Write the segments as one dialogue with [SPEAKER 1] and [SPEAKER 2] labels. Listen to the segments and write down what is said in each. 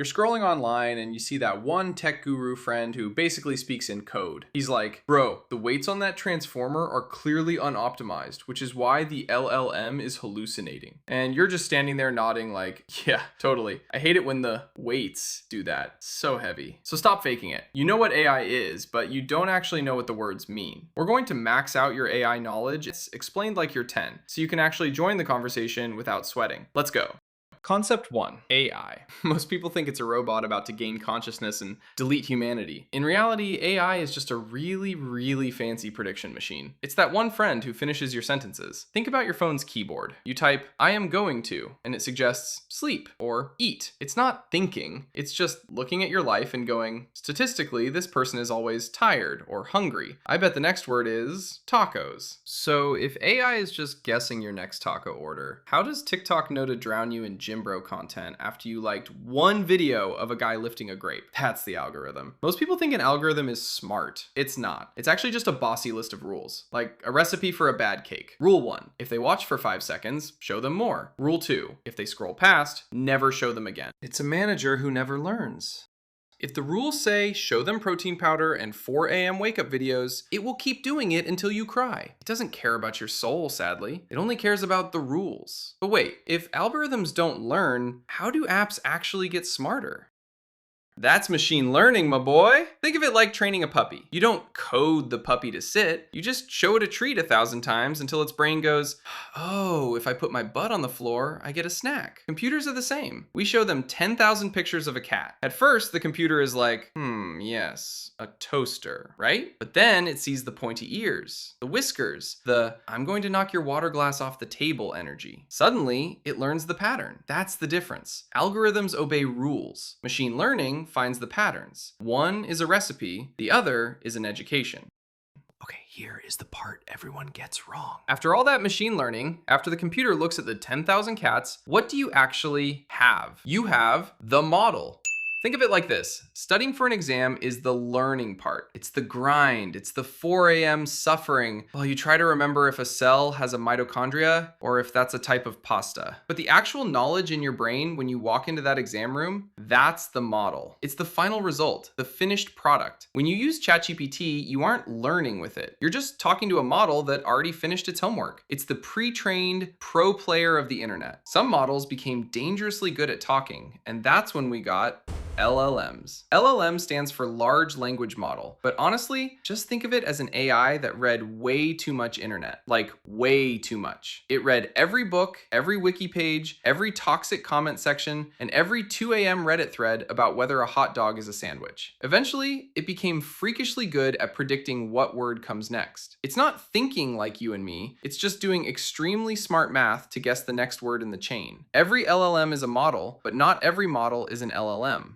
[SPEAKER 1] You're scrolling online and you see that one tech guru friend who basically speaks in code. He's like, bro, the weights on that transformer are clearly unoptimized, which is why the LLM is hallucinating. And you're just standing there nodding like, yeah, totally. I hate it when the weights do that. So heavy. So stop faking it. You know what AI is, but you don't actually know what the words mean. We're going to max out your AI knowledge. It's explained like you're 10, so you can actually join the conversation without sweating. Let's go. Concept 1, AI. Most people think it's a robot about to gain consciousness and delete humanity. In reality, AI is just a really fancy prediction machine. It's that one friend who finishes your sentences. Think about your phone's keyboard. You type, I am going to, and it suggests sleep or eat. It's not thinking, it's just looking at your life and going, statistically, this person is always tired or hungry. I bet the next word is tacos. So if AI is just guessing your next taco order, how does TikTok know to drown you in gym bro content after you liked one video of a guy lifting a grape? That's the algorithm. Most people think an algorithm is smart. It's not. It's actually just a bossy list of rules, like a recipe for a bad cake. Rule 1, if they watch for 5 seconds, show them more. Rule 2, if they scroll past, never show them again. It's a manager who never learns. If the rules say show them protein powder and 4 a.m. wake up videos, it will keep doing it until you cry. It doesn't care about your soul, sadly. It only cares about the rules. But wait, if algorithms don't learn, how do apps actually get smarter? That's machine learning, my boy. Think of it like training a puppy. You don't code the puppy to sit. You just show it a treat 1,000 times until its brain goes, oh, if I put my butt on the floor, I get a snack. Computers are the same. We show them 10,000 pictures of a cat. At first, the computer is like, yes, a toaster, right? But then it sees the pointy ears, the whiskers, the I'm going to knock your water glass off the table energy. Suddenly, it learns the pattern. That's the difference. Algorithms obey rules. Machine learning finds the patterns. One is a recipe, the other is an education. Okay, here is the part everyone gets wrong. After all that machine learning, after the computer looks at the 10,000 cats, what do you actually have? You have the model. Think of it like this. Studying for an exam is the learning part. It's the grind. It's the 4 a.m. suffering while you try to remember if a cell has a mitochondria or if that's a type of pasta. But the actual knowledge in your brain when you walk into that exam room, that's the model. It's the final result, the finished product. When you use ChatGPT, you aren't learning with it. You're just talking to a model that already finished its homework. It's the pre-trained pro player of the internet. Some models became dangerously good at talking, and that's when we got LLMs. LLM stands for large language model, but honestly, just think of it as an AI that read way too much internet, like way too much. It read every book, every wiki page, every toxic comment section, and every 2 a.m. Reddit thread about whether a hot dog is a sandwich. Eventually, it became freakishly good at predicting what word comes next. It's not thinking like you and me, it's just doing extremely smart math to guess the next word in the chain. Every LLM is a model, but not every model is an LLM.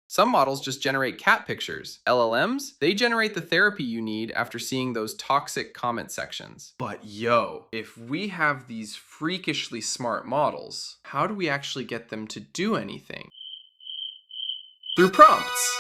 [SPEAKER 1] Some models just generate cat pictures. LLMs, they generate the therapy you need after seeing those toxic comment sections. But yo, if we have these freakishly smart models, how do we actually get them to do anything? Through prompts.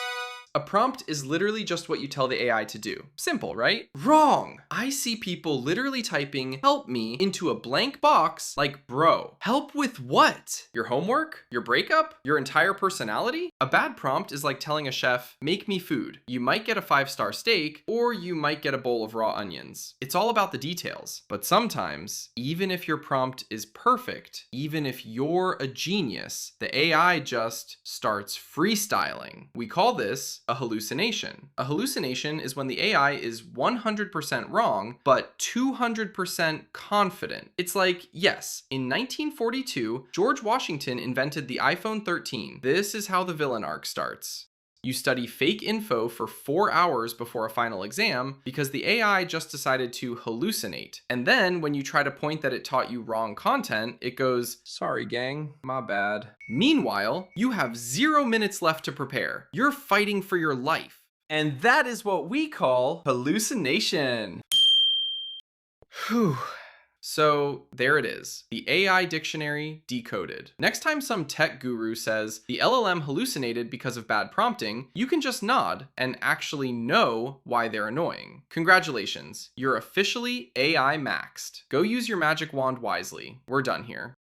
[SPEAKER 1] A prompt is literally just what you tell the AI to do. Simple, right? Wrong! I see people literally typing help me into a blank box like, bro, help with what? Your homework? Your breakup? Your entire personality? A bad prompt is like telling a chef, make me food. You might get a 5-star steak, or you might get a bowl of raw onions. It's all about the details. But sometimes, even if your prompt is perfect, even if you're a genius, the AI just starts freestyling. We call this a hallucination. A hallucination is when the AI is 100% wrong, but 200% confident. It's like, yes, in 1942, George Washington invented the iPhone 13. This is how the villain arc starts. You study fake info for 4 hours before a final exam because the AI just decided to hallucinate. And then when you try to point that it taught you wrong content, it goes, sorry gang, my bad. Meanwhile, you have 0 minutes left to prepare. You're fighting for your life. And that is what we call hallucination. Whew. So there it is, the AI dictionary decoded. Next time some tech guru says the LLM hallucinated because of bad prompting, you can just nod and actually know why they're annoying. Congratulations, you're officially AI maxed. Go use your magic wand wisely. We're done here.